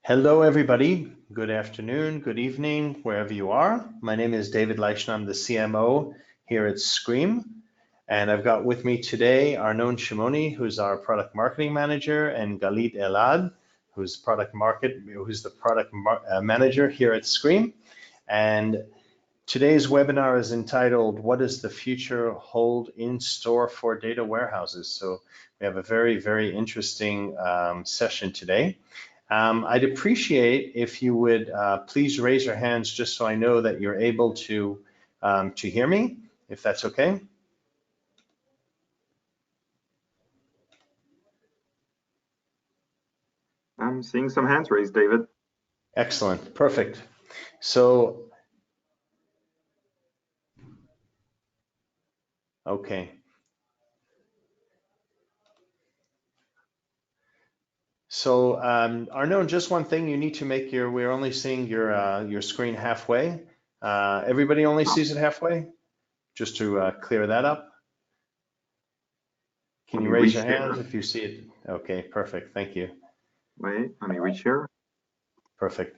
Hello, everybody. Good afternoon, good evening, wherever you are. My name is David Leichner. I'm the CMO here at SQream. And I've got with me today Arnon Shimoni, who's our product marketing manager, and Galit Elad, who's the product manager here at SQream. And today's webinar is entitled, What does the future hold in store for data warehouses? So we have a very, very interesting session today. I'd appreciate if you would please raise your hands just so I know that you're able to hear me, if that's okay. I'm seeing some hands raised, David. Excellent, perfect. So, okay. So Arnon, just one thing, you need to make we're only seeing your screen halfway. Everybody only sees it halfway? Just to clear that up. Can you raise your hands if you see it? Okay, perfect, thank you. Wait, let me reshare. Perfect.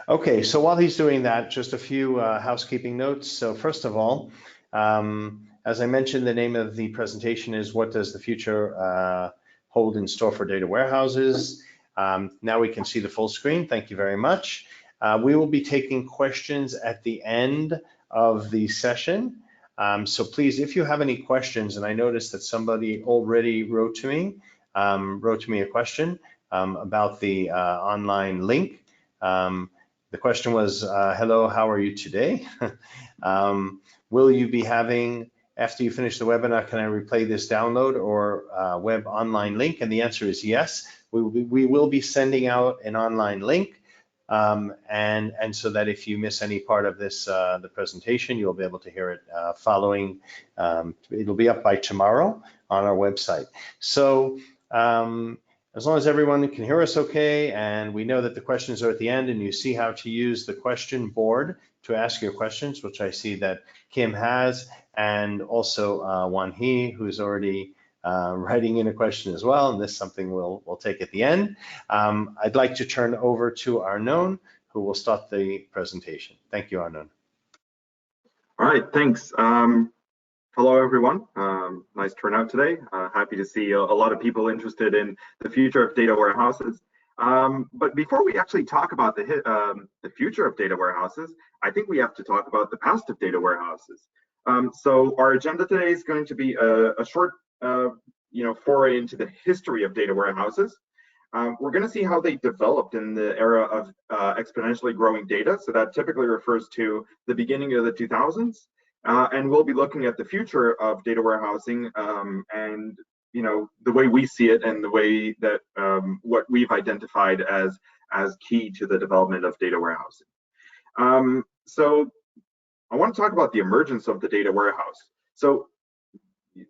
Okay, so while he's doing that, just a few housekeeping notes. So first of all, as I mentioned, the name of the presentation is What Does the Future Hold in Store for Data Warehouses? Now we can see the full screen. Thank you very much. We will be taking questions at the end of the session. So please, if you have any questions, and I noticed that somebody already wrote to me a question about the online link. The question was, hello, how are you today? Will you be having, after you finish the webinar, can I replay this download or web online link? And the answer is yes. We will be sending out an online link. And so that if you miss any part of this, the presentation, you'll be able to hear it following. It'll be up by tomorrow on our website. So as long as everyone can hear us okay, and we know that the questions are at the end, and you see how to use the question board to ask your questions, which I see that Kim has, and also Wan Hee, who's already writing in a question as well, and this is something we'll take at the end. I'd like to turn over to Arnon, who will start the presentation. Thank you, Arnon. All right, thanks. Hello, everyone. Nice turnout today. Happy to see a lot of people interested in the future of data warehouses. But before we actually talk about the future of data warehouses, I think we have to talk about the past of data warehouses. So our agenda today is going to be a short foray into the history of data warehouses. We're going to see how they developed in the era of exponentially growing data. So that typically refers to the beginning of the 2000s. And we'll be looking at the future of data warehousing and the way we see it and the way that what we've identified as key to the development of data warehousing. So I want to talk about the emergence of the data warehouse. So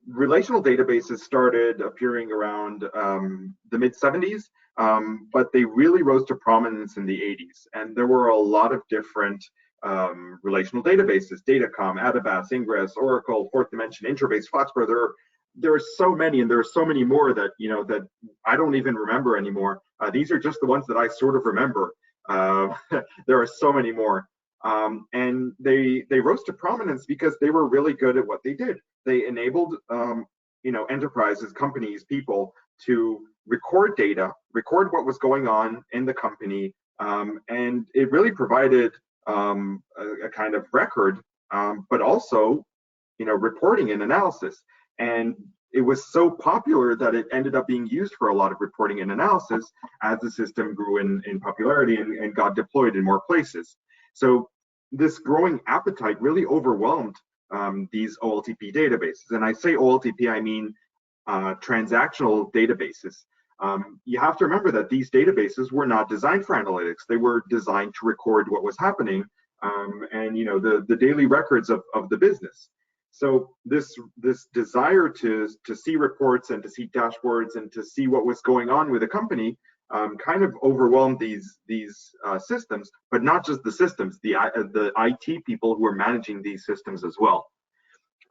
relational databases started appearing around the mid-70s, but they really rose to prominence in the 80s. And there were a lot of different relational databases: Datacom, ABADI, Ingress, Oracle, Fourth Dimension, Introvase, Foxborough. There are so many, and there are so many more that that I don't even remember anymore. These are just the ones that I sort of remember. There are so many more, and they rose to prominence because they were really good at what they did. They enabled enterprises, companies, people to record data, record what was going on in the company, and it really provided a kind of record, but also reporting and analysis. And it was so popular that it ended up being used for a lot of reporting and analysis as the system grew in popularity and got deployed in more places. So this growing appetite really overwhelmed these OLTP databases. And I say OLTP, I mean transactional databases. You have to remember that these databases were not designed for analytics. They were designed to record what was happening and the daily records of the business. So this desire to see reports and to see dashboards and to see what was going on with a company kind of overwhelmed these systems, but not just the systems, the IT people who were managing these systems as well.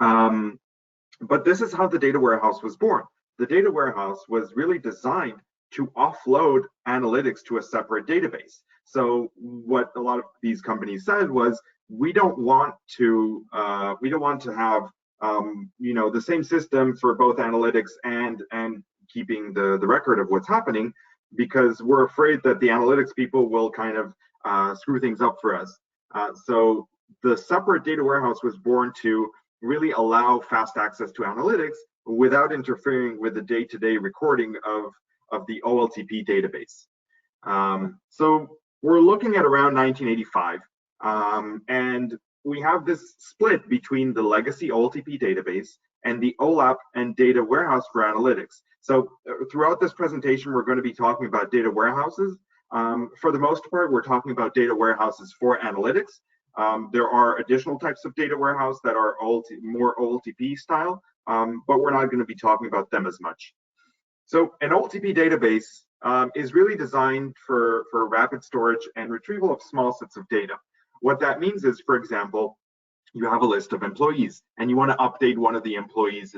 But this is how the data warehouse was born. The data warehouse was really designed to offload analytics to a separate database. So what a lot of these companies said was, we don't want to have the same system for both analytics and keeping the record of what's happening, because we're afraid that the analytics people will kind of screw things up for us. So the separate data warehouse was born to really allow fast access to analytics without interfering with the day-to-day recording of the OLTP database. So we're looking at around 1985, and we have this split between the legacy OLTP database and the OLAP and data warehouse for analytics. So throughout this presentation, we're going to be talking about data warehouses. For the most part, we're talking about data warehouses for analytics. There are additional types of data warehouse that are more OLTP style, but we're not going to be talking about them as much. So an OLTP database is really designed for rapid storage and retrieval of small sets of data. What that means is, for example, you have a list of employees and you want to update one of the employees'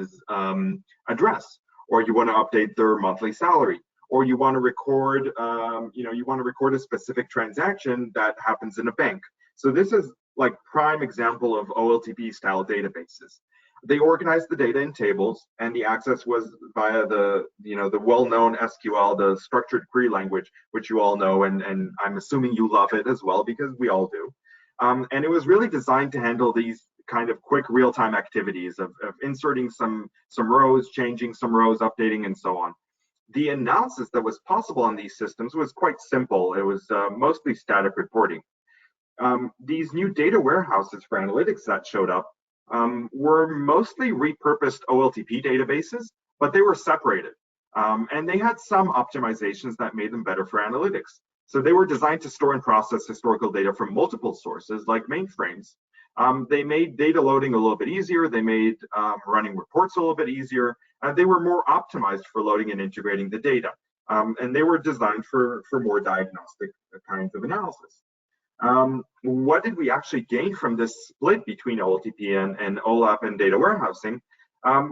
address, or you want to update their monthly salary, or you want to record, a specific transaction that happens in a bank. So this is like prime example of OLTP style databases. They organized the data in tables, and the access was via the well-known SQL, the structured query language, which you all know, and I'm assuming you love it as well, because we all do. And it was really designed to handle these kind of quick real-time activities of inserting some rows, changing some rows, updating, and so on. The analysis that was possible on these systems was quite simple. It was mostly static reporting. These new data warehouses for analytics that showed up were mostly repurposed OLTP databases, but they were separated. And they had some optimizations that made them better for analytics. So they were designed to store and process historical data from multiple sources, like mainframes. They made data loading a little bit easier. They made running reports a little bit easier. They were more optimized for loading and integrating the data. And they were designed for more diagnostic kinds of analysis. What did we actually gain from this split between OLTP and OLAP and data warehousing?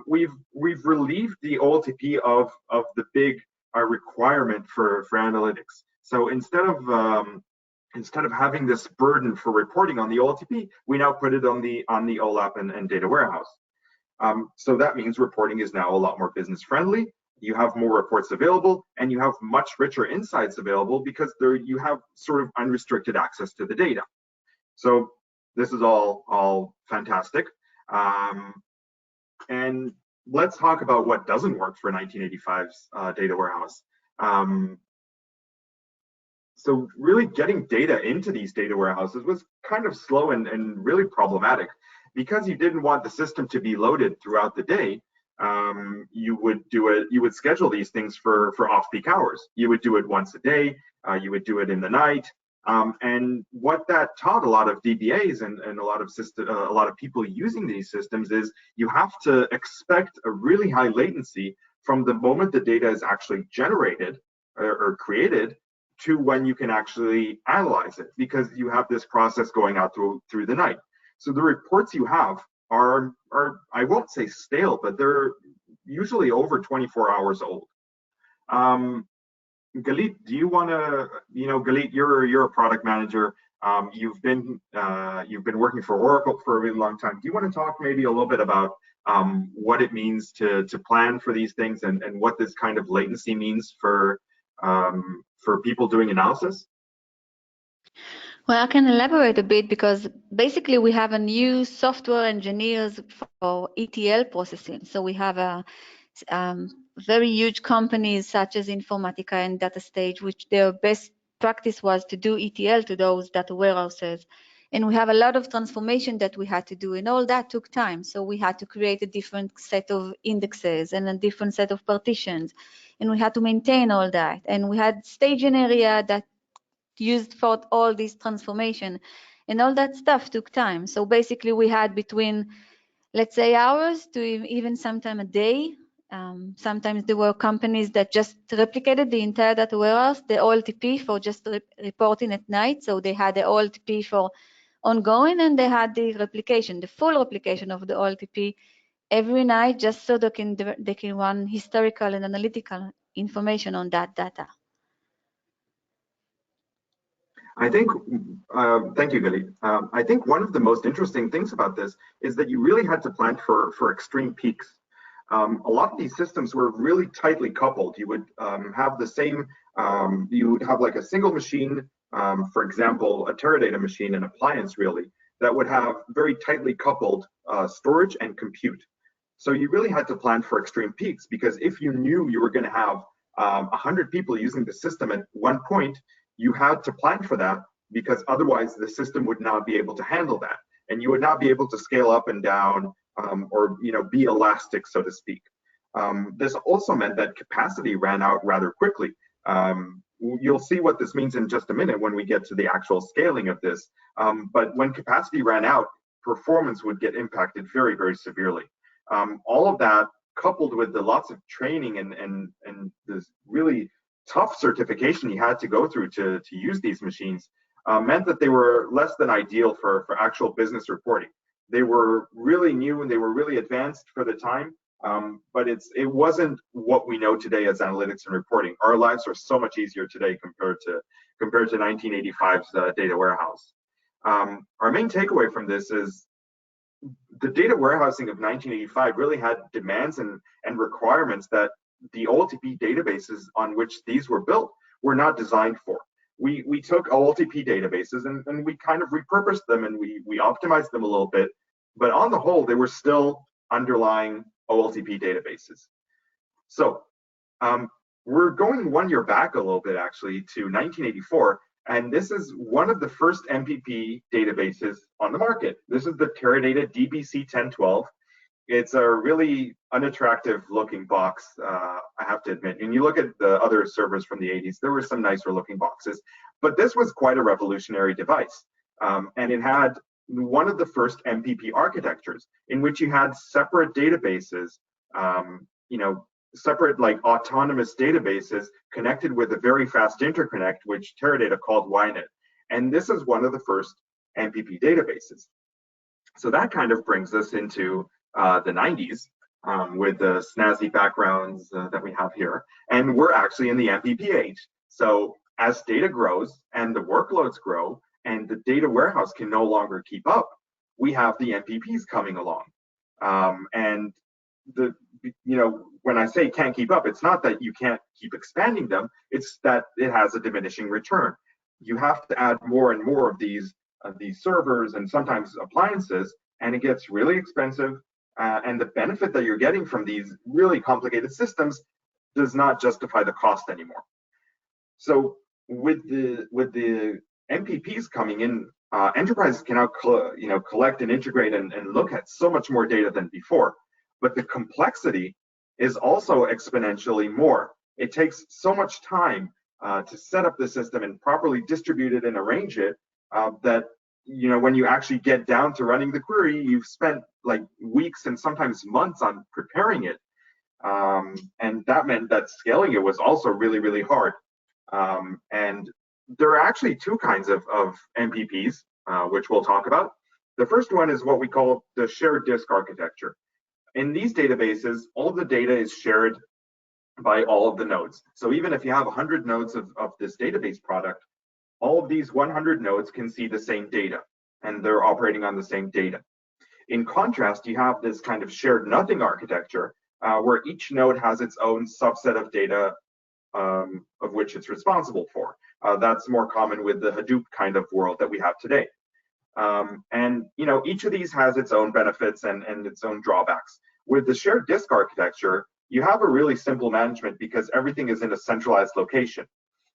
We've relieved the OLTP of the big requirement for analytics. So instead of having this burden for reporting on the OLTP, we now put it on the OLAP and data warehouse. So that means reporting is now a lot more business friendly. You have more reports available, and you have much richer insights available because you have sort of unrestricted access to the data. So this is all fantastic. And let's talk about what doesn't work for 1985's data warehouse. So really getting data into these data warehouses was kind of slow and really problematic, because you didn't want the system to be loaded throughout the day. You would schedule these things for off-peak hours. You would do it once a day, you would do it in the night. And what that taught a lot of DBAs and a lot of people using these systems is you have to expect a really high latency from the moment the data is actually generated or created to when you can actually analyze it, because you have this process going out through the night. So the reports you have are I won't say stale, but they're usually over 24 hours old. Galit, do you want to, Galit, you're a product manager. You've been working for Oracle for a really long time. Do you want to talk maybe a little bit about what it means to plan for these things and what this kind of latency means for people doing analysis? Well, I can elaborate a bit, because basically we have a new software engineers for ETL processing. So we have a very huge companies such as Informatica and DataStage, which their best practice was to do ETL to those data warehouses. And we have a lot of transformation that we had to do, and all that took time. So we had to create a different set of indexes and a different set of partitions, and we had to maintain all that. And we had staging area that used for all this transformation, and all that stuff took time. So basically we had between, let's say, hours to even sometime a day. Sometimes there were companies that just replicated the entire data warehouse, the OLTP for just reporting at night. So they had the OLTP for ongoing, and they had the replication, the full replication of the OLTP every night, just so they can run historical and analytical information on that data? I think, thank you, Gali. I think one of the most interesting things about this is that you really had to plan for extreme peaks. A lot of these systems were really tightly coupled. You would have the same, you would have like a single machine, for example, a TERADATA machine, an appliance really, that would have very tightly coupled storage and compute. So you really had to plan for extreme peaks, because if you knew you were going to have 100 people using the system at one point, you had to plan for that, because otherwise the system would not be able to handle that, and you would not be able to scale up and down or be elastic, so to speak. This also meant that capacity ran out rather quickly. You'll see what this means in just a minute when we get to the actual scaling of this. But when capacity ran out, performance would get impacted very, very severely. All of that, coupled with the lots of training and this really tough certification you had to go through to use these machines, meant that they were less than ideal for actual business reporting. They were really new and they were really advanced for the time, but it wasn't what we know today as analytics and reporting. Our lives are so much easier today compared to 1985's data warehouse. Our main takeaway from this is the data warehousing of 1985 really had demands and requirements that the OLTP databases on which these were built were not designed for. We took OLTP databases and we kind of repurposed them and we optimized them a little bit, but on the whole, they were still underlying OLTP databases. So we're going 1 year back a little bit actually to 1984, and this is one of the first MPP databases on the market. This is the TERADATA DBC 1012. It's a really unattractive looking box, I have to admit. And you look at the other servers from the 80s, there were some nicer looking boxes, but this was quite a revolutionary device. And it had one of the first MPP architectures in which you had separate databases, separate like autonomous databases connected with a very fast interconnect, which Teradata called YNet. And this is one of the first MPP databases. So that kind of brings us into the 90s with the snazzy backgrounds that we have here. And we're actually in the MPP age. So as data grows and the workloads grow and the data warehouse can no longer keep up, we have the MPPs coming along. And when I say can't keep up, it's not that you can't keep expanding them, it's that it has a diminishing return. You have to add more and more of these servers and sometimes appliances, and it gets really expensive. And the benefit that you're getting from these really complicated systems does not justify the cost anymore. So with the MPPs coming in, enterprises can now collect and integrate and look at so much more data than before. But the complexity is also exponentially more. It takes so much time to set up the system and properly distribute it and arrange it that when you actually get down to running the query, you've spent like weeks and sometimes months on preparing it. And that meant that scaling it was also really, really hard. And there are actually two kinds of MPPs, which we'll talk about. The first one is what we call the shared disk architecture. In these databases, all the data is shared by all of the nodes. So even if you have 100 nodes of this database product, all of these 100 nodes can see the same data, and they're operating on the same data. In contrast, you have this kind of shared nothing architecture where each node has its own subset of data of which it's responsible for. That's more common with the Hadoop kind of world that we have today. And each of these has its own benefits and its own drawbacks. With the shared disk architecture, you have a really simple management because everything is in a centralized location.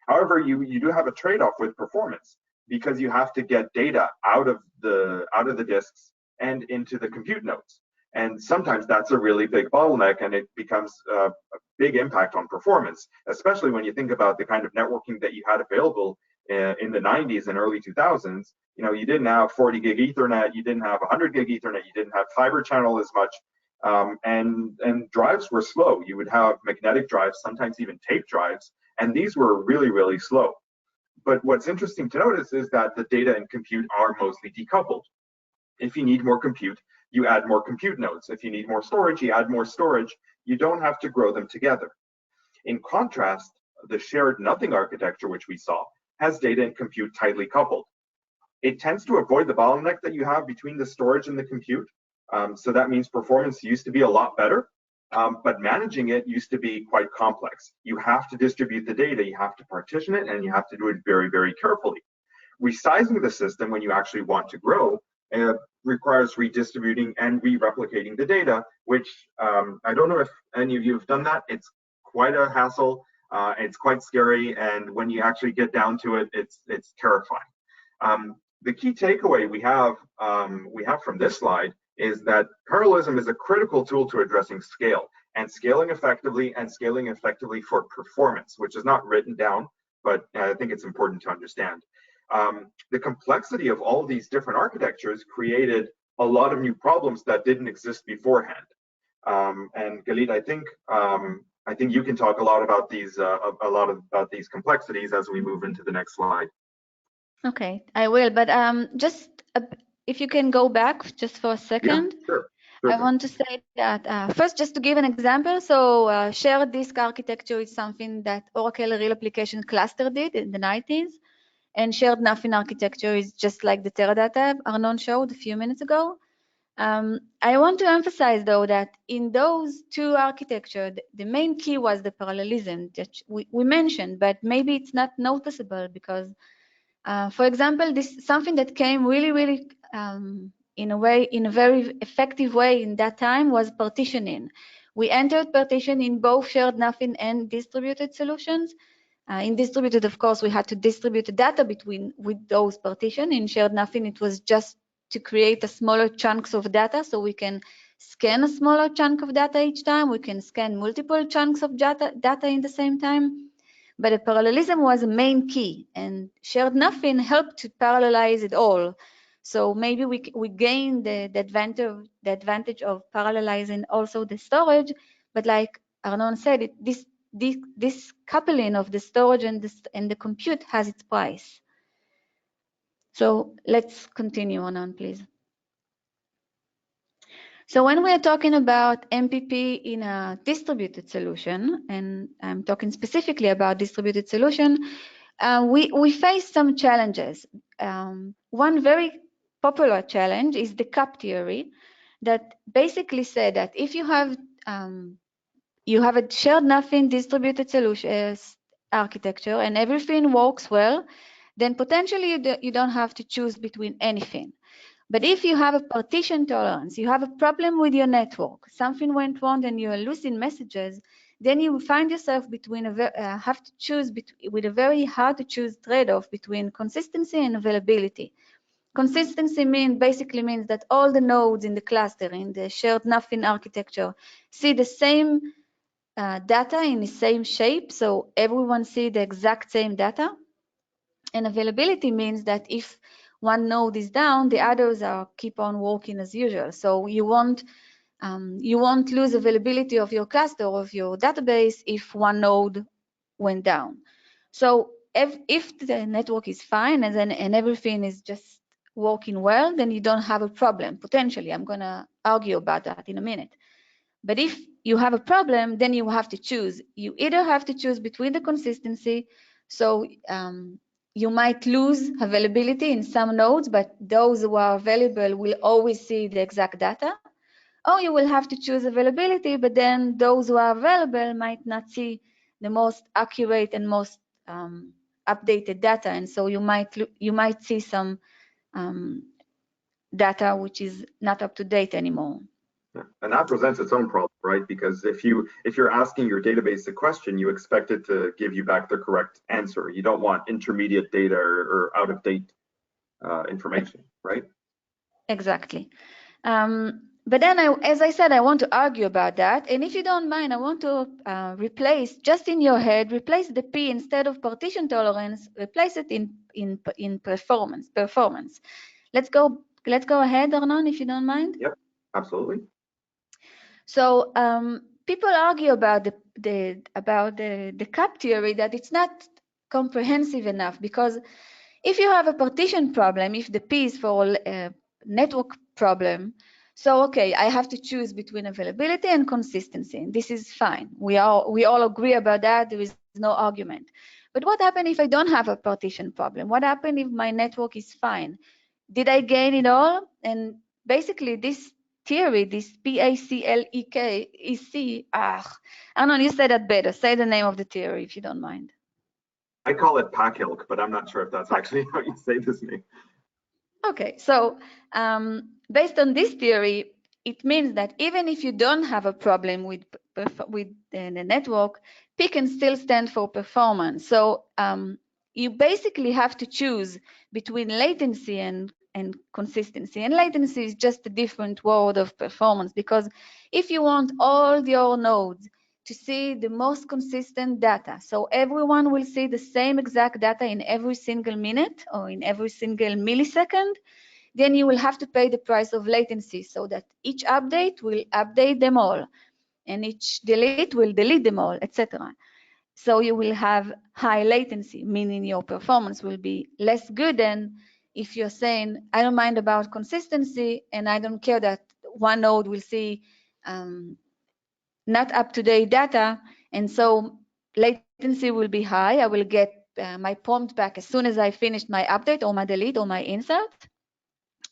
However, you do have a trade-off with performance because you have to get data out of the disks and into the compute nodes. And sometimes that's a really big bottleneck, and it becomes a big impact on performance, especially when you think about the kind of networking that you had available in the 90s and early 2000s. You didn't have 40 gig Ethernet, you didn't have 100 gig Ethernet, you didn't have fiber channel as much, and drives were slow. You would have magnetic drives, sometimes even tape drives, and these were really, really slow. But what's interesting to notice is that the data and compute are mostly decoupled. If you need more compute, you add more compute nodes. If you need more storage, you add more storage. You don't have to grow them together. In contrast, the shared nothing architecture, which we saw, has data and compute tightly coupled. It tends to avoid the bottleneck that you have between the storage and the compute. So that means performance used to be a lot better, but managing it used to be quite complex. You have to distribute the data, you have to partition it, and you have to do it very, very carefully. Resizing the system when you actually want to grow requires redistributing and re-replicating the data, which I don't know if any of you have done that. It's quite a hassle. It's quite scary, and when you actually get down to it, it's terrifying. The key takeaway we have from this slide is that parallelism is a critical tool to addressing scale and scaling effectively for performance, which is not written down, but I think it's important to understand. The complexity of all of these different architectures created a lot of new problems that didn't exist beforehand. And Galit, I think you can talk a lot about these complexities as we move into the next slide. Okay, I will, but just if you can go back just for a second. Yeah, sure. I want to say that first, just to give an example, so shared disk architecture is something that Oracle Real Application Cluster did in the 90s, and shared nothing architecture is just like the TERADATA Arnon showed a few minutes ago. I want to emphasize, though, that in those two architectures, the main key was the parallelism that we mentioned, but maybe it's not noticeable because, for example, this something that came really in a very effective way in that time was partitioning. We entered partition in both shared nothing and distributed solutions. In distributed, of course, we had to distribute the data with those partitions. In shared nothing, it was just to create a smaller chunks of data, so we can scan a smaller chunk of data each time. We can scan multiple chunks of data in the same time. But the parallelism was a main key, and shared nothing helped to parallelize it all. So maybe we gain the advantage of parallelizing also the storage, but like Arnon said, this coupling of the storage and the compute has its price. So let's continue on, please. So when we are talking about MPP in a distributed solution, and I'm talking specifically about distributed solution, we face some challenges. One very popular challenge is the cup theory that basically said that if you have a shared nothing distributed solution architecture and everything works well, then potentially you don't have to choose between anything. But if you have a partition tolerance, you have a problem with your network, something went wrong and you are losing messages, then you will find yourself between have to choose with a very hard to choose trade-off between consistency and availability. Consistency basically means that all the nodes in the cluster in the shared nothing architecture see the same data in the same shape, so everyone see the exact same data. And availability means that if one node is down, the others keep on working as usual. So you won't lose availability of your cluster or of your database if one node went down. So if the network is fine and everything is just working well, then you don't have a problem, potentially. I'm going to argue about that in a minute. But if you have a problem, then you have to choose. You either have to choose between the consistency, so you might lose availability in some nodes, but those who are available will always see the exact data. Or you will have to choose availability, but then those who are available might not see the most accurate and most updated data, and so you might see some data which is not up to date anymore. Yeah. And that presents its own problem, right? Because if you're asking your database a question, you expect it to give you back the correct answer. You don't want intermediate data or out of date information, right? Exactly. But then, as I said, I want to argue about that. And if you don't mind, I want to replace, just in your head, replace the P instead of partition tolerance, replace it in performance. Let's go ahead, Arnon, if you don't mind. Yep, absolutely. So people argue about the cup theory that it's not comprehensive enough, because if you have a partition problem, if the P is for a network problem, So, okay, I have to choose between availability and consistency. And this is fine. We all agree about that. There is no argument. But what happens if I don't have a partition problem? What happens if my network is fine? Did I gain it all? And basically, this theory, this PACLEC, Arnon, you say that better. Say the name of the theory if you don't mind. I call it PACELC, but I'm not sure if that's actually how you say this name. Okay, so based on this theory, it means that even if you don't have a problem with the network, P can still stand for performance. So you basically have to choose between latency and consistency. And latency is just a different word of performance, because if you want all your nodes to see the most consistent data, so everyone will see the same exact data in every single minute or in every single millisecond, then you will have to pay the price of latency, so that each update will update them all, and each delete will delete them all, etc. So you will have high latency, meaning your performance will be less good than if you're saying, I don't mind about consistency, and I don't care that one node will see not up-to-date data, and so latency will be high. I will get my prompt back as soon as I finished my update or my delete or my insert.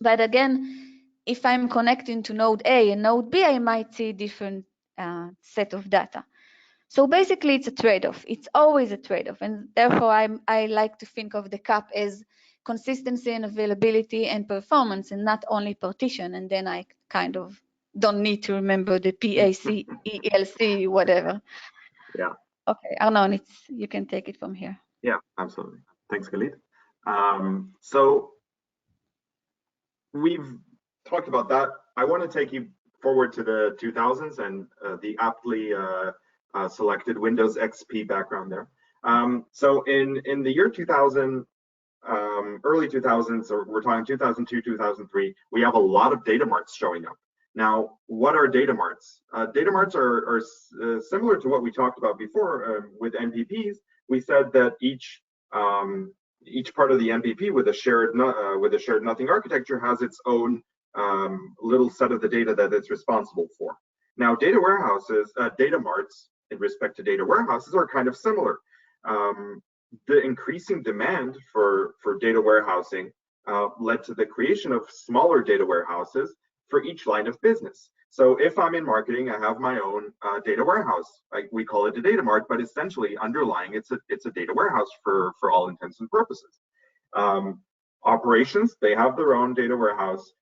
But again, if I'm connecting to node A and node B, I might see different set of data. So basically, it's a trade-off. It's always a trade-off, and therefore I like to think of the CAP as consistency and availability and performance, and not only partition. And then I kind of don't need to remember the PACELC, whatever. Yeah. Okay, Arnon, you can take it from here. Yeah, absolutely. Thanks, Galit. So we've talked about that. I want to take you forward to the 2000s and the aptly selected Windows XP background there. So in the year 2000, early 2000s, or we're talking 2002, 2003, we have a lot of data marts showing up. Now, what are data marts? Data marts are similar to what we talked about before with MPPs. We said that each part of the MPP with a shared nothing architecture has its own little set of the data that it's responsible for. Now, data warehouses, data marts, in respect to data warehouses, are kind of similar. The increasing demand for data warehousing led to the creation of smaller data warehouses for each line of business. So if I'm in marketing, I have my own data warehouse. We call it a data mart, but essentially underlying it's a data warehouse for all intents and purposes. Operations, they have their own data warehouse.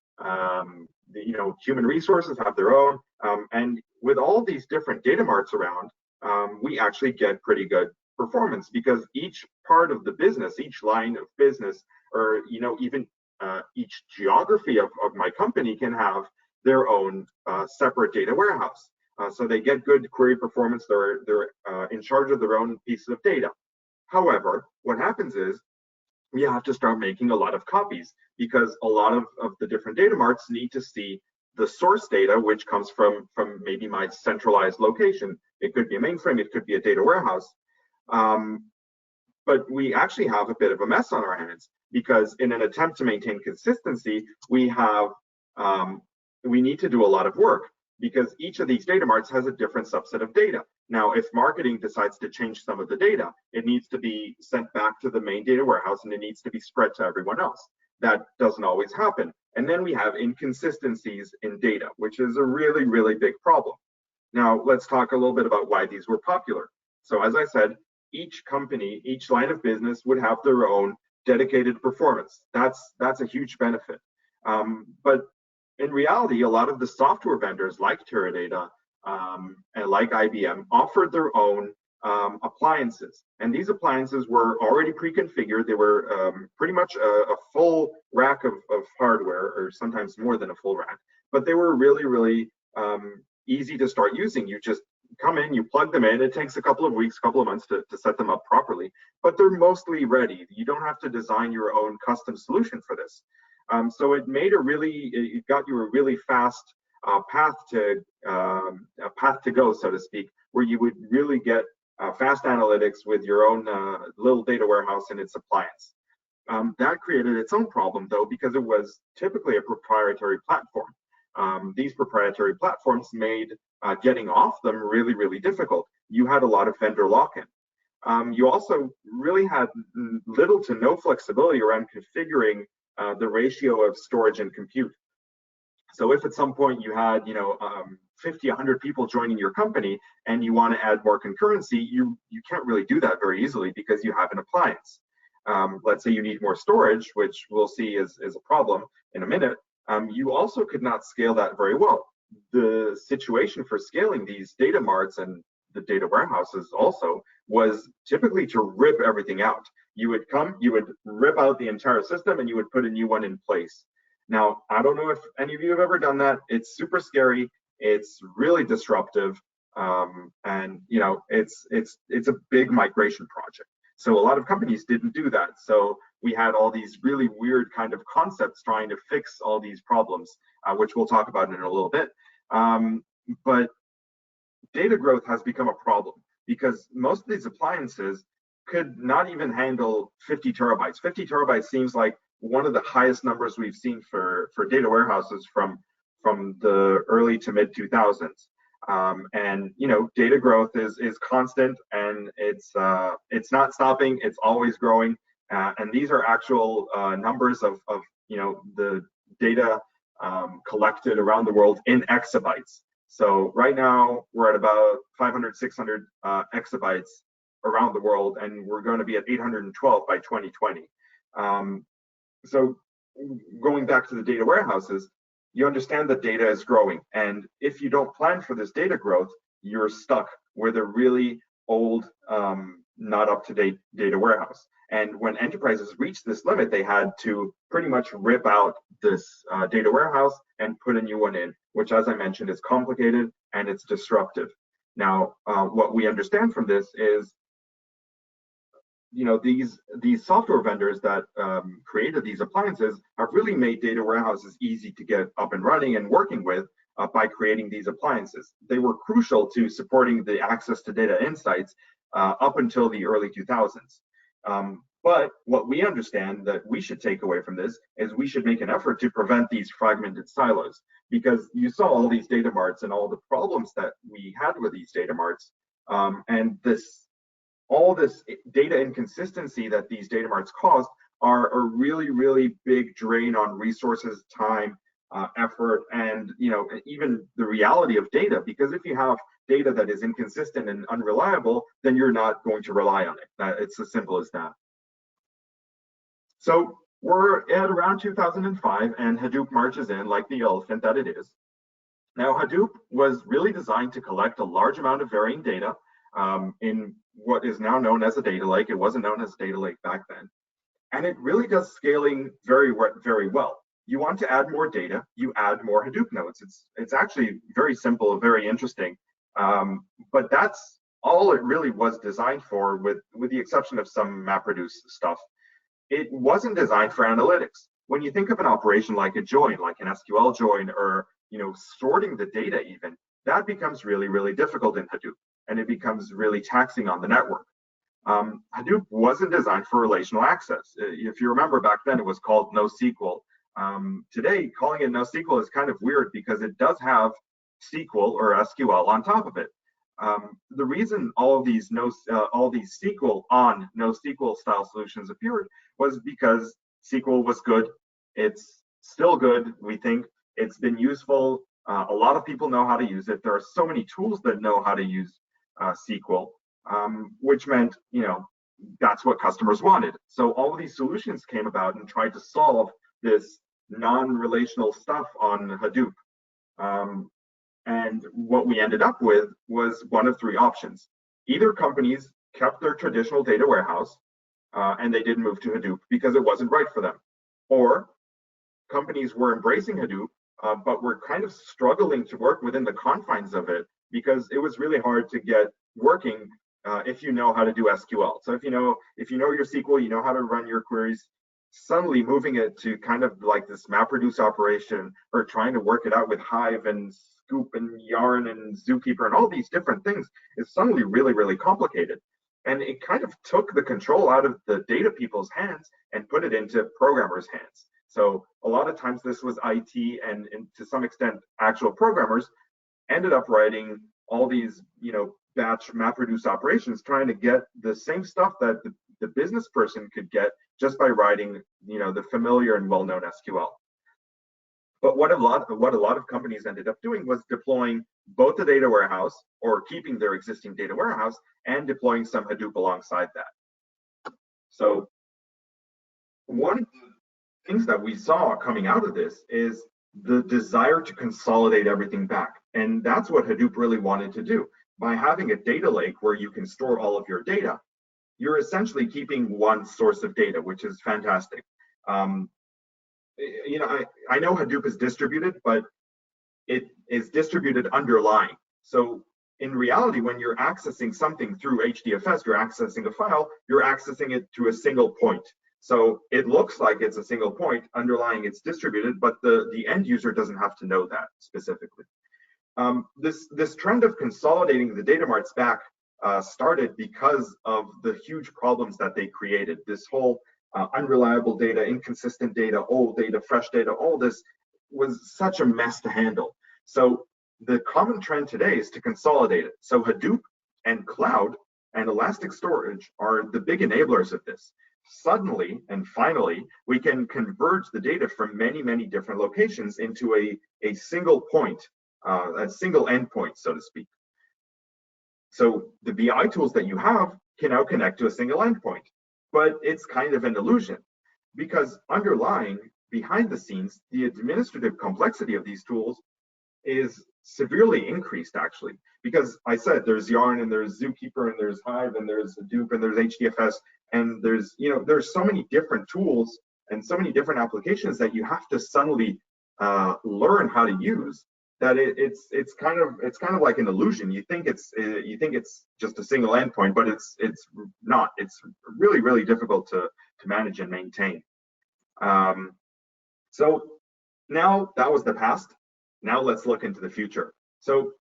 Human resources have their own. And with all these different data marts around, we actually get pretty good performance, because each part of the business, each line of business, or even each geography of my company can have their own separate data warehouse. So they get good query performance. They're in charge of their own pieces of data. However, what happens is we have to start making a lot of copies, because a lot of the different data marts need to see the source data, which comes from maybe my centralized location. It could be a mainframe, it could be a data warehouse. But we actually have a bit of a mess on our hands, because in an attempt to maintain consistency, we need to do a lot of work, because each of these data marts has a different subset of data. Now, if marketing decides to change some of the data, it needs to be sent back to the main data warehouse, and it needs to be spread to everyone else. That doesn't always happen. And then we have inconsistencies in data, which is a really, really big problem. Now, let's talk a little bit about why these were popular. So as I said, each company, each line of business would have their own dedicated performance. That's a huge benefit. But in reality, a lot of the software vendors like TERADATA and like IBM offered their own appliances. And these appliances were already pre-configured. They were pretty much a full rack of hardware, or sometimes more than a full rack. But they were really, really easy to start using. You just come in, you plug them in. It takes a couple of weeks, couple of months to set them up properly, but they're mostly ready. You don't have to design your own custom solution for this. So it got you a really fast path to go, so to speak, where you would really get fast analytics with your own little data warehouse and its appliance. That created its own problem, though, because it was typically a proprietary platform. these proprietary platforms made getting off them really, really difficult. You had a lot of vendor lock-in. You also really had little to no flexibility around configuring the ratio of storage and compute. So if at some point you had, 50, 100 people joining your company and you want to add more concurrency, you can't really do that very easily because you have an appliance. Let's say you need more storage, which we'll see is a problem in a minute. You also could not scale that very well. The situation for scaling these data marts and the data warehouses also was typically to rip everything out. You would come, you would rip out the entire system and you would put a new one in place. Now, I don't know if any of you have ever done that. It's super scary. It's really disruptive. And it's a big migration project. So a lot of companies didn't do that. So we had all these really weird kind of concepts trying to fix all these problems, which we'll talk about in a little bit. But data growth has become a problem because most of these appliances could not even handle 50 terabytes. 50 terabytes seems like one of the highest numbers we've seen for data warehouses from the early to mid 2000s. And data growth is constant, and it's not stopping. It's always growing. And these are actual numbers of the data collected around the world in exabytes. So right now we're at about 500, 600 exabytes around the world, and we're going to be at 812 by 2020. So going back to the data warehouses, you understand that data is growing. And if you don't plan for this data growth, you're stuck with a really old, not up-to-date data warehouse. And when enterprises reached this limit, they had to pretty much rip out this data warehouse and put a new one in, which, as I mentioned, is complicated and it's disruptive. Now, what we understand from this is, these software vendors that created these appliances have really made data warehouses easy to get up and running and working with by creating these appliances. They were crucial to supporting the access to data insights up until the early 2000s. But what we understand that we should take away from this is we should make an effort to prevent these fragmented silos, because you saw all these data marts and all the problems that we had with these data marts, and all this data inconsistency that these data marts caused are a really, really big drain on resources, time, effort, and even the reality of data. Because if you have data that is inconsistent and unreliable, then you're not going to rely on it. It's as simple as that. So we're at around 2005, and Hadoop marches in like the elephant that it is. Now, Hadoop was really designed to collect a large amount of varying data in what is now known as a data lake. It wasn't known as a data lake back then. And it really does scaling very, very well. You want to add more data, you add more Hadoop nodes. It's actually very simple, very interesting. But that's all it really was designed for, with the exception of some MapReduce stuff. It wasn't designed for analytics. When you think of an operation like a join, like an SQL join, or sorting the data even, that becomes really, really difficult in Hadoop, and it becomes really taxing on the network. Hadoop wasn't designed for relational access. If you remember back then, it was called NoSQL. Today, calling it NoSQL is kind of weird because it does have SQL or SQL on top of it. The reason all these SQL on NoSQL style solutions appeared was because SQL was good. It's still good, we think. It's been useful. A lot of people know how to use it. There are so many tools that know how to use SQL, which meant, that's what customers wanted. So all of these solutions came about and tried to solve this non-relational stuff on Hadoop. And what we ended up with was one of three options. Either companies kept their traditional data warehouse and they didn't move to Hadoop because it wasn't right for them. Or companies were embracing Hadoop, but were kind of struggling to work within the confines of it because it was really hard to get working if you know how to do SQL. So if you know your SQL, you know how to run your queries. Suddenly moving it to kind of like this MapReduce operation, or trying to work it out with Hive and Scoop and Yarn and Zookeeper and all these different things is suddenly really, really complicated. And it kind of took the control out of the data people's hands and put it into programmers' hands. So a lot of times this was IT and to some extent actual programmers ended up writing all these, batch MapReduce operations, trying to get the same stuff that the business person could get just by writing, the familiar and well-known SQL. But what a lot of companies ended up doing was deploying both the data warehouse or keeping their existing data warehouse and deploying some Hadoop alongside that. So one of the things that we saw coming out of this is the desire to consolidate everything back. And that's what Hadoop really wanted to do. By having a data lake where you can store all of your data, you're essentially keeping one source of data, which is fantastic. I know Hadoop is distributed, but it is distributed underlying. So in reality, when you're accessing something through HDFS, you're accessing a file, you're accessing it to a single point. So it looks like it's a single point, underlying it's distributed, but the end user doesn't have to know that specifically. This trend of consolidating the data marts back started because of the huge problems that they created. This whole unreliable data, inconsistent data, old data, fresh data, all this was such a mess to handle. So the common trend today is to consolidate it. So Hadoop and cloud and elastic storage are the big enablers of this. Suddenly and finally, we can converge the data from many, many different locations into a single point, a single endpoint, so to speak. So the BI tools that you have can now connect to a single endpoint, but it's kind of an illusion because underlying, behind the scenes, the administrative complexity of these tools is severely increased actually, because I said there's Yarn and there's Zookeeper and there's Hive and there's Hadoop and there's HDFS and there's so many different tools and so many different applications that you have to suddenly learn how to use. That it's kind of like an illusion. You think it's just a single endpoint, but it's not. It's really, really difficult to manage and maintain. So now that was the past. Now let's look into the future. So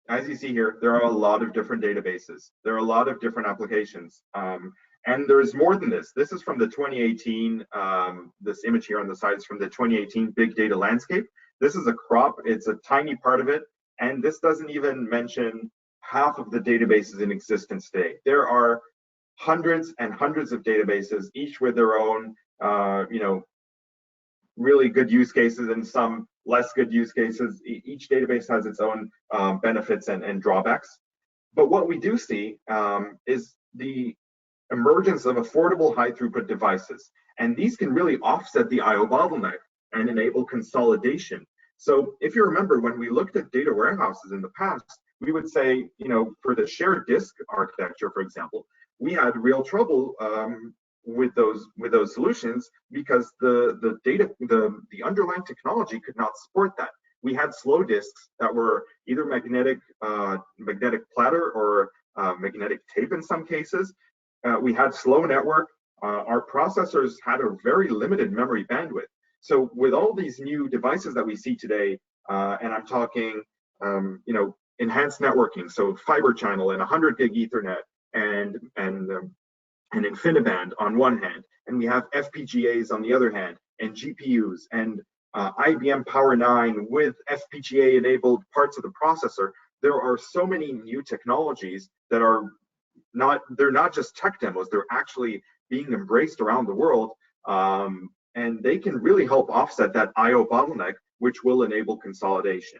as you see here, there are a lot of different databases. There are a lot of different applications. And there's more than this. This is from the 2018, this image here on the side is from the 2018 Big Data Landscape. This is a crop, it's a tiny part of it. And this doesn't even mention half of the databases in existence today. There are hundreds and hundreds of databases, each with their own, really good use cases and some less good use cases. Each database has its own benefits and drawbacks. But what we do see is the emergence of affordable high throughput devices. And these can really offset the IO bottleneck and enable consolidation. So if you remember, when we looked at data warehouses in the past, we would say, for the shared disk architecture, for example, we had real trouble with those solutions because the underlying technology could not support that. We had slow disks that were either magnetic platter or magnetic tape in some cases. We had slow network. Our processors had a very limited memory bandwidth. So with all these new devices that we see today, and I'm talking, enhanced networking, so fiber channel and 100 gig Ethernet and InfiniBand on one hand, and we have FPGAs on the other hand, and GPUs and IBM Power 9 with FPGA enabled parts of the processor. There are so many new technologies that are they're not just tech demos, they're actually being embraced around the world. And they can really help offset that IO bottleneck, which will enable consolidation.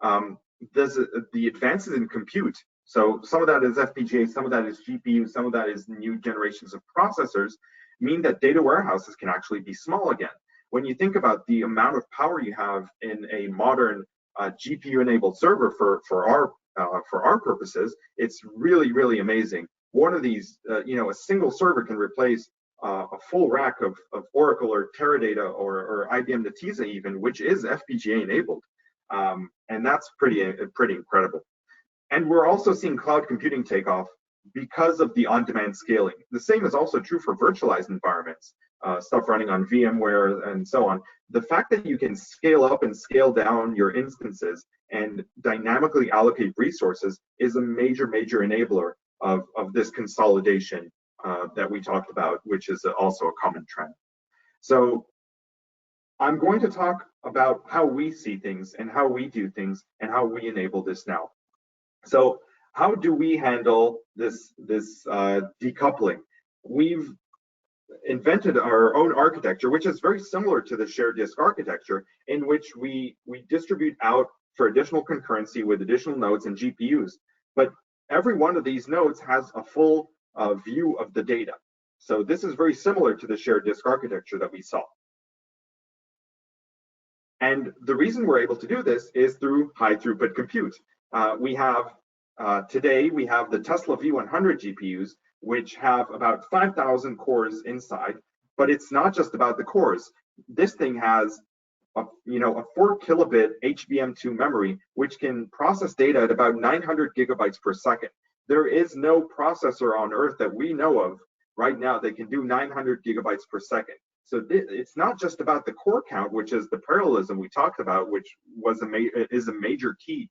The advances in compute, so some of that is FPGA, some of that is GPU, some of that is new generations of processors, mean that data warehouses can actually be small again. When you think about the amount of power you have in a modern GPU-enabled server for our purposes, it's really, really amazing. One of these, a single server can replace a full rack of Oracle or Teradata or IBM Netezza even, which is FPGA enabled. And that's pretty incredible. And we're also seeing cloud computing take off because of the on-demand scaling. The same is also true for virtualized environments, stuff running on VMware and so on. The fact that you can scale up and scale down your instances and dynamically allocate resources is a major, major enabler of this consolidation that we talked about, which is also a common trend. So I'm going to talk about how we see things and how we do things and how we enable this now. So how do we handle this decoupling? We've invented our own architecture, which is very similar to the shared disk architecture, in which we distribute out for additional concurrency with additional nodes and GPUs. But every one of these nodes has a full view of the data. So this is very similar to the shared disk architecture that we saw. And the reason we're able to do this is through high throughput compute. Today we have the Tesla V100 GPUs, which have about 5,000 cores inside, but it's not just about the cores. This thing has a 4 kilobit HBM2 memory, which can process data at about 900 gigabytes per second. There is no processor on Earth that we know of right now that can do 900 gigabytes per second. So it's not just about the core count, which is the parallelism we talked about, which is a major key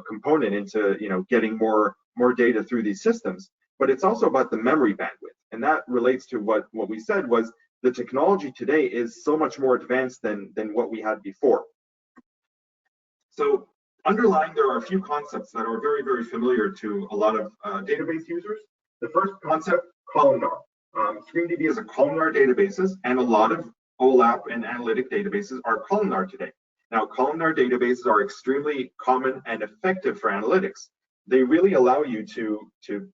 component into getting more data through these systems, but it's also about the memory bandwidth. And that relates to what we said was the technology today is so much more advanced than what we had before. So underlying, there are a few concepts that are very, very familiar to a lot of database users. The first concept, columnar. SQream DB is a columnar databases, and a lot of OLAP and analytic databases are columnar today. Now, columnar databases are extremely common and effective for analytics. They really allow you to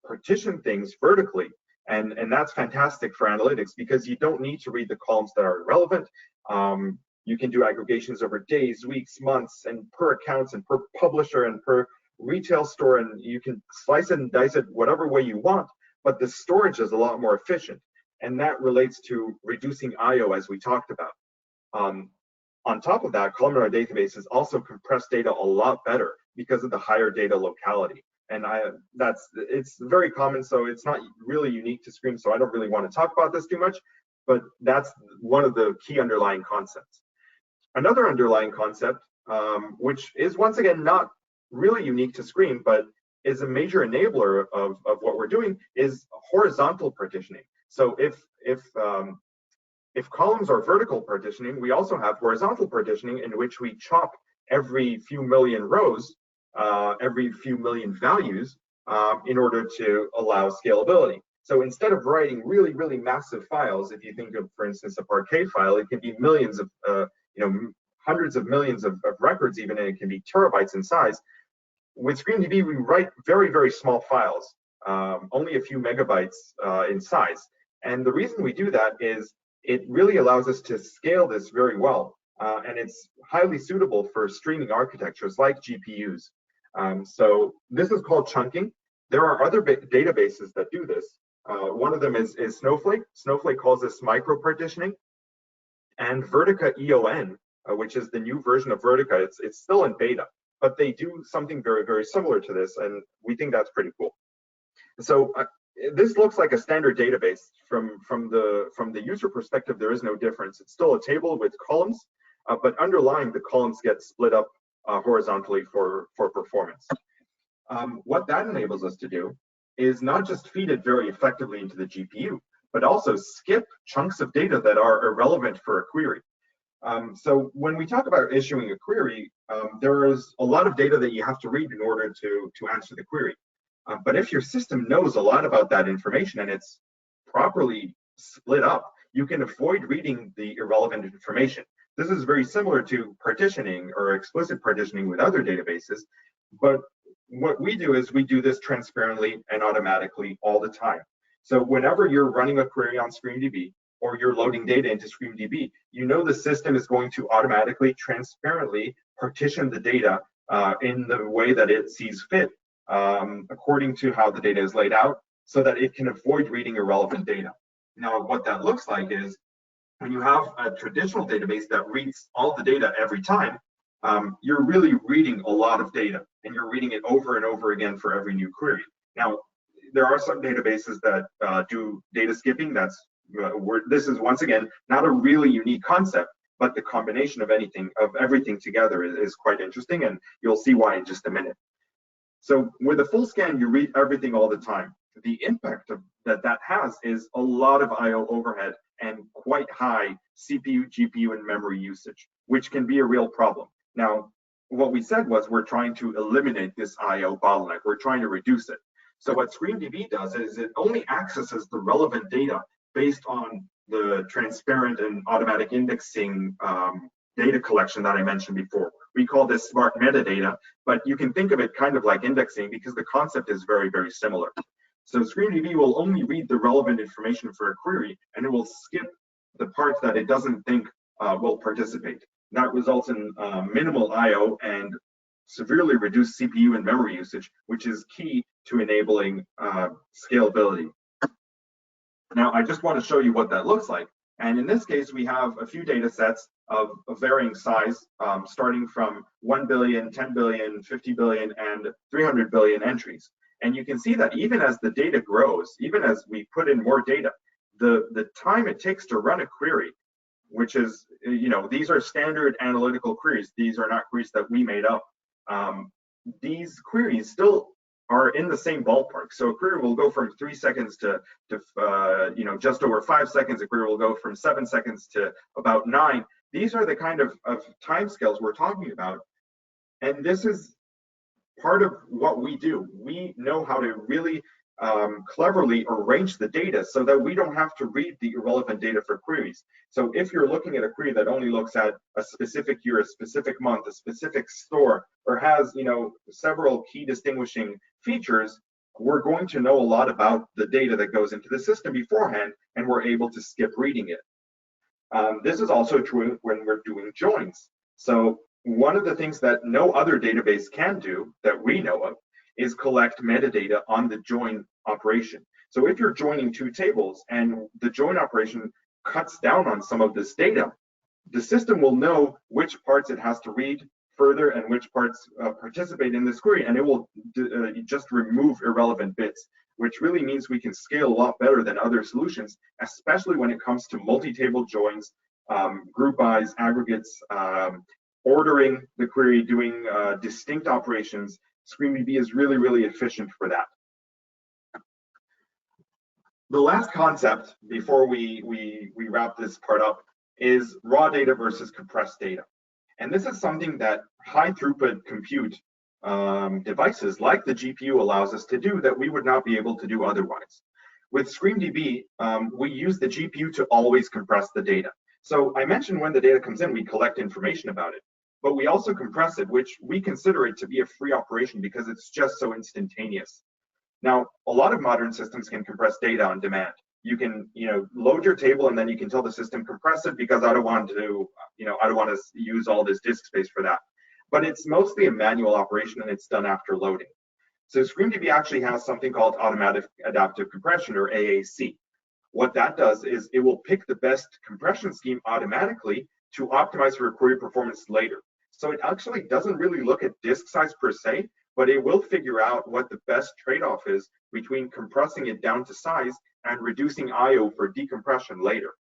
partition things vertically, and that's fantastic for analytics because you don't need to read the columns that are relevant. You can do aggregations over days, weeks, months, and per accounts and per publisher and per retail store, and you can slice it and dice it whatever way you want, but the storage is a lot more efficient, and that relates to reducing I/O as we talked about. On top of that, columnar databases also compress data a lot better because of the higher data locality. And it's very common, so it's not really unique to SQream, so I don't really want to talk about this too much, but that's one of the key underlying concepts. Another underlying concept, which is once again not really unique to SQream, but is a major enabler of what we're doing, is horizontal partitioning. So if columns are vertical partitioning, we also have horizontal partitioning in which we chop every few million rows, every few million values in order to allow scalability. So instead of writing really, really massive files, if you think of, for instance, a parquet file, it can be millions of, hundreds of millions of records even, and it can be terabytes in size. With SQream DB, we write very, very small files, only a few megabytes in size. And the reason we do that is it really allows us to scale this very well. And it's highly suitable for streaming architectures like GPUs. So this is called chunking. There are other databases that do this. One of them is Snowflake. Snowflake calls this micro-partitioning. And Vertica EON, which is the new version of Vertica, it's still in beta, but they do something very, very similar to this, and we think that's pretty cool. So this looks like a standard database. From the user perspective, there is no difference. It's still a table with columns, but underlying the columns get split up horizontally for performance. What that enables us to do is not just feed it very effectively into the GPU, but also skip chunks of data that are irrelevant for a query. So when we talk about issuing a query, there is a lot of data that you have to read in order to answer the query. But if your system knows a lot about that information and it's properly split up, you can avoid reading the irrelevant information. This is very similar to partitioning or explicit partitioning with other databases, but what we do is we do this transparently and automatically all the time. So whenever you're running a query on SQream DB or you're loading data into SQream DB, you know the system is going to automatically, transparently partition the data in the way that it sees fit, according to how the data is laid out, so that it can avoid reading irrelevant data. Now, what that looks like is when you have a traditional database that reads all the data every time, you're really reading a lot of data, and you're reading it over and over again for every new query. Now, there are some databases that do data skipping. This is, once again, not a really unique concept, but the combination of everything together is quite interesting, and you'll see why in just a minute. So with a full scan, you read everything all the time. The impact that has is a lot of I/O overhead and quite high CPU, GPU, and memory usage, which can be a real problem. Now, what we said was we're trying to eliminate this I/O bottleneck. We're trying to reduce it. So what SQream DB does is it only accesses the relevant data based on the transparent and automatic indexing data collection that I mentioned before. We call this smart metadata, but you can think of it kind of like indexing because the concept is very, very similar. So SQream DB will only read the relevant information for a query, and it will skip the parts that it doesn't think will participate. That results in minimal I/O and severely reduced CPU and memory usage, which is key to enabling scalability. Now, I just want to show you what that looks like. And in this case, we have a few data sets of varying size, starting from 1 billion, 10 billion, 50 billion, and 300 billion entries. And you can see that even as the data grows, even as we put in more data, the time it takes to run a query, which is, these are standard analytical queries. These are not queries that we made up. These queries still are in the same ballpark. So a query will go from 3 seconds to just over 5 seconds. A query will go from 7 seconds to about 9. These are the kind of timescales we're talking about. And this is part of what we do. We know how to really cleverly arrange the data so that we don't have to read the irrelevant data for queries. So if you're looking at a query that only looks at a specific year, a specific month, a specific store, or has several key distinguishing features, we're going to know a lot about the data that goes into the system beforehand, and we're able to skip reading it. This is also true when we're doing joins. So one of the things that no other database can do that we know of is collect metadata on the join operation. So if you're joining two tables and the join operation cuts down on some of this data, the system will know which parts it has to read further and which parts participate in this query, and it will just remove irrelevant bits, which really means we can scale a lot better than other solutions, especially when it comes to multi-table joins, group bys, aggregates, ordering the query, doing distinct operations. SQream DB is really, really efficient for that. The last concept before we wrap this part up is raw data versus compressed data. And this is something that high throughput compute devices like the GPU allows us to do that we would not be able to do otherwise. With SQream DB, we use the GPU to always compress the data. So I mentioned when the data comes in, we collect information about it, but we also compress it, which we consider it to be a free operation because it's just so instantaneous. Now, a lot of modern systems can compress data on demand. You can, load your table and then you can tell the system compress it because I don't want to, I don't want to use all this disk space for that. But it's mostly a manual operation and it's done after loading. So SQream DB actually has something called automatic adaptive compression, or AAC. What that does is it will pick the best compression scheme automatically to optimize for query performance later. So it actually doesn't really look at disk size per se, but it will figure out what the best trade-off is between compressing it down to size and reducing I/O for decompression later.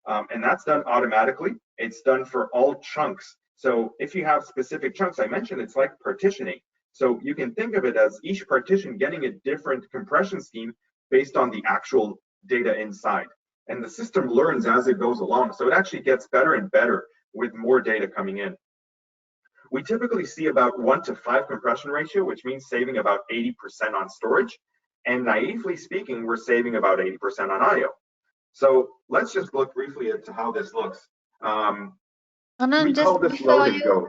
And that's done automatically. It's done for all chunks. So if you have specific chunks, I mentioned it's like partitioning. So you can think of it as each partition getting a different compression scheme based on the actual data inside. And the system learns as it goes along. So it actually gets better and better with more data coming in. We typically see about 1 to 5 compression ratio, which means saving about 80% on storage. And naively speaking, we're saving about 80% on I/O. So let's just look briefly into how this looks. We call this load and go.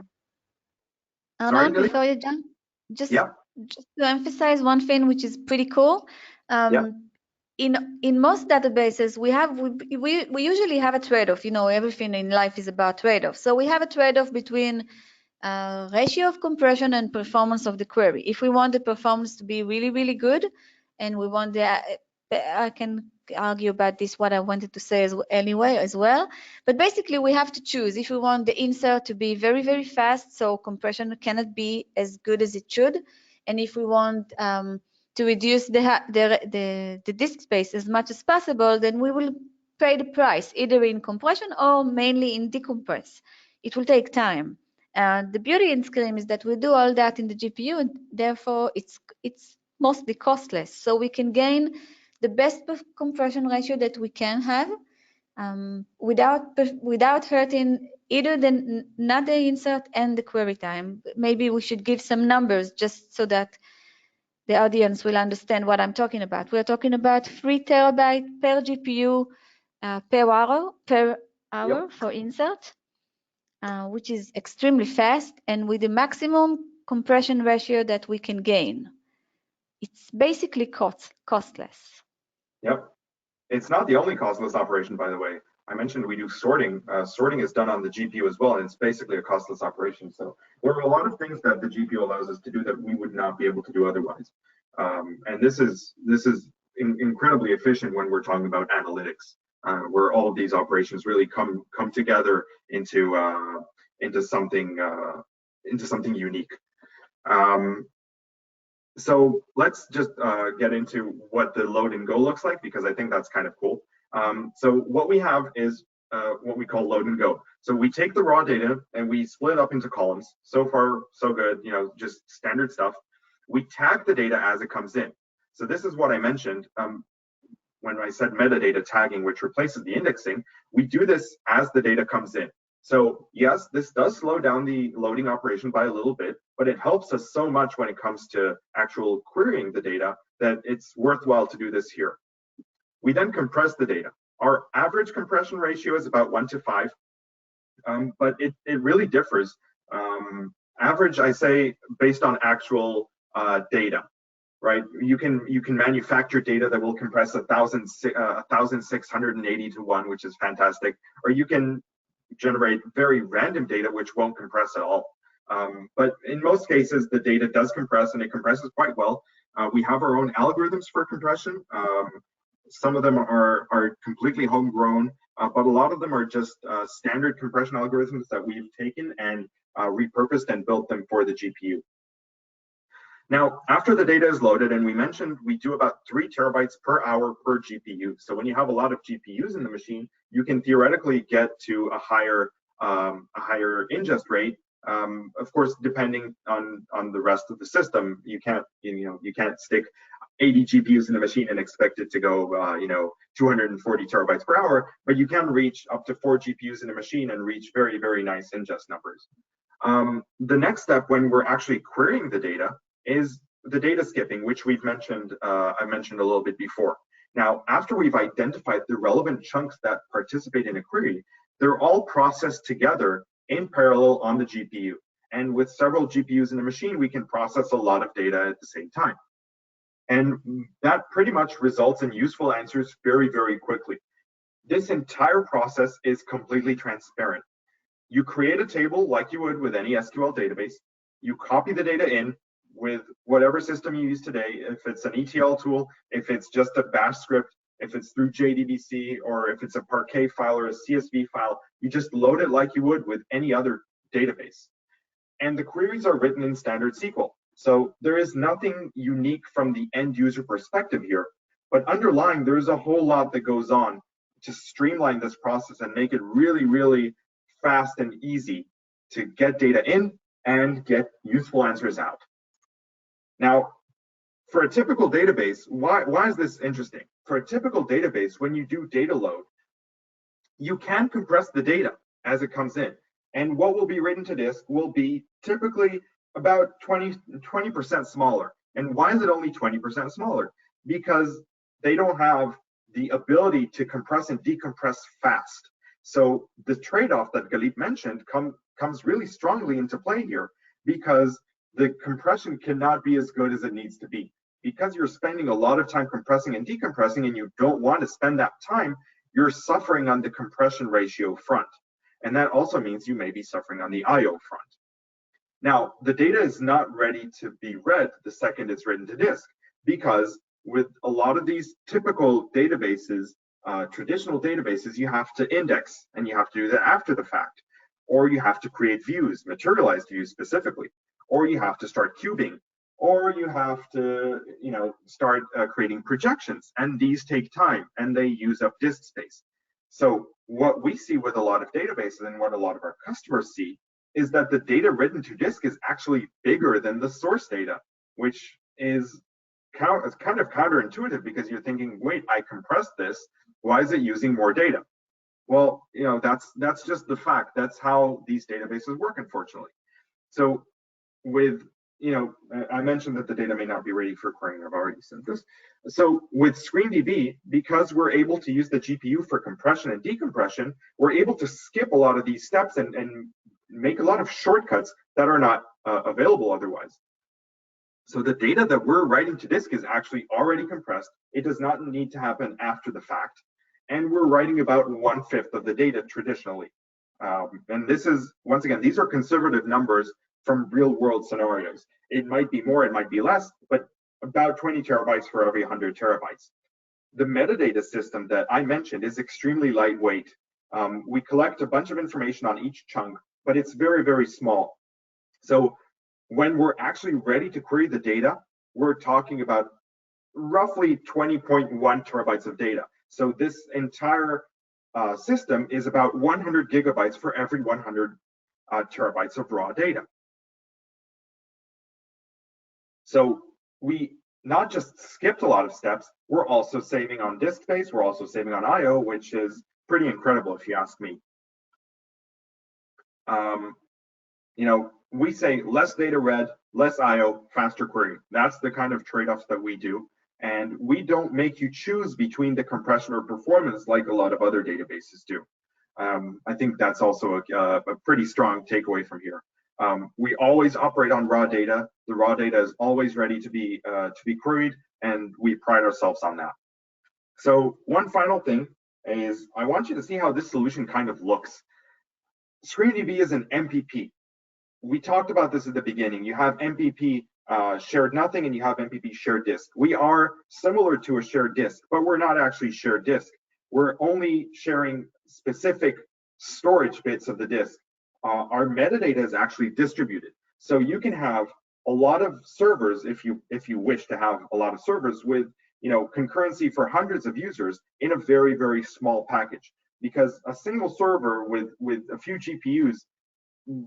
Anand, before you jump, just to emphasize one thing which is pretty cool. In most databases, we usually have a trade-off. Everything in life is about trade-off. So we have a trade-off between ratio of compression and performance of the query. If we want the performance to be really, really good, and we want I can argue about this, what I wanted to say as well. But basically, we have to choose if we want the insert to be very, very fast, so compression cannot be as good as it should, and if we want to reduce the disk space as much as possible, then we will pay the price either in compression or mainly in decompress. It will take time. The beauty in SQream is that we do all that in the GPU, and therefore it's mostly costless. So we can gain the best compression ratio that we can have without hurting either not the insert and the query time. Maybe we should give some numbers just so that the audience will understand what I'm talking about. We're talking about 3 terabytes per GPU per hour Yep. for insert, which is extremely fast and with the maximum compression ratio that we can gain. It's basically costless. Yep. It's not the only costless operation, by the way. I mentioned we do sorting. Sorting is done on the GPU as well, and it's basically a costless operation. So there are a lot of things that the GPU allows us to do that we would not be able to do otherwise. And this is incredibly efficient when we're talking about analytics, where all of these operations really come together into something unique. So let's just get into what the load and go looks like, because I think that's kind of cool. So what we have is what we call load and go. So we take the raw data and we split it up into columns. So far, so good, just standard stuff. We tag the data as it comes in. So this is what I mentioned when I said metadata tagging, which replaces the indexing. We do this as the data comes in. So yes, this does slow down the loading operation by a little bit, but it helps us so much when it comes to actual querying the data that it's worthwhile to do this here. We then compress the data. Our average compression ratio is about 1 to 5, but it really differs. Average, I say, based on actual data, right? You can manufacture data that will compress 1,680 to 1, which is fantastic, or you can generate very random data which won't compress at all. But in most cases, the data does compress, and it compresses quite well. We have our own algorithms for compression. Some of them are completely homegrown, but a lot of them are just standard compression algorithms that we've taken and repurposed and built them for the GPU. Now, after the data is loaded, and we mentioned we do about 3 terabytes per hour per GPU. So when you have a lot of GPUs in the machine, you can theoretically get to a higher ingest rate. Of course, depending on the rest of the system, you can't stick 80 GPUs in the machine and expect it to go 240 terabytes per hour, but you can reach up to 4 GPUs in a machine and reach very, very nice ingest numbers. The next step when we're actually querying the data is the data skipping, which we've mentioned, I mentioned a little bit before. Now, after we've identified the relevant chunks that participate in a query, they're all processed together in parallel on the GPU. And with several GPUs in the machine, we can process a lot of data at the same time. And that pretty much results in useful answers very, very quickly. This entire process is completely transparent. You create a table like you would with any SQL database. You copy the data in with whatever system you use today, if it's an ETL tool, if it's just a bash script, if it's through JDBC, or if it's a Parquet file or a CSV file, you just load it like you would with any other database. And the queries are written in standard SQL. So there is nothing unique from the end user perspective here, but underlying, there's a whole lot that goes on to streamline this process and make it really, really fast and easy to get data in and get useful answers out. Now, for a typical database, why is this interesting? For a typical database, when you do data load, you can compress the data as it comes in. And what will be written to disk will be typically about 20% smaller. And why is it only 20% smaller? Because they don't have the ability to compress and decompress fast. So the trade-off that Galip mentioned comes really strongly into play here, because the compression cannot be as good as it needs to be. Because you're spending a lot of time compressing and decompressing, and you don't want to spend that time, you're suffering on the compression ratio front. And that also means you may be suffering on the IO front. Now, the data is not ready to be read the second it's written to disk, because with a lot of these typical databases, traditional databases, you have to index, and you have to do that after the fact, or you have to create views, materialized views specifically, or you have to start cubing, or you have to start creating projections, and these take time and they use up disk space. So what we see with a lot of databases, and what a lot of our customers see, is that the data written to disk is actually bigger than the source data, which is kind of counterintuitive, because you're thinking, wait, I compressed this, why is it using more data? Well, that's just the fact. That's how these databases work, unfortunately. So with, I mentioned that the data may not be ready for querying. I've already said this. So with SQream DB, because we're able to use the GPU for compression and decompression, we're able to skip a lot of these steps and make a lot of shortcuts that are not available otherwise. So the data that we're writing to disk is actually already compressed. It does not need to happen after the fact. And we're writing about 1/5 of the data traditionally. And this is, once again, these are conservative numbers from real world scenarios. It might be more, it might be less, but about 20 terabytes for every 100 terabytes. The metadata system that I mentioned is extremely lightweight. We collect a bunch of information on each chunk, but it's very, very small. So when we're actually ready to query the data, we're talking about roughly 20.1 terabytes of data. So this entire system is about 100 gigabytes for every 100 terabytes of raw data. So we not just skipped a lot of steps, we're also saving on disk space, we're also saving on I/O, which is pretty incredible if you ask me. We say less data read, less I/O, faster query. That's the kind of trade-offs that we do. And we don't make you choose between the compression or performance like a lot of other databases do. I think that's also a pretty strong takeaway from here. We always operate on raw data. The raw data is always ready to be queried, and we pride ourselves on that. So one final thing is I want you to see how this solution kind of looks. SQream DB is an MPP. We talked about this at the beginning. You have MPP shared nothing, and you have MPP shared disk. We are similar to a shared disk, but we're not actually shared disk. We're only sharing specific storage bits of the disk. Our metadata is actually distributed. So you can have a lot of servers if you wish to have a lot of servers with concurrency for hundreds of users in a very, very small package, because a single server with a few GPUs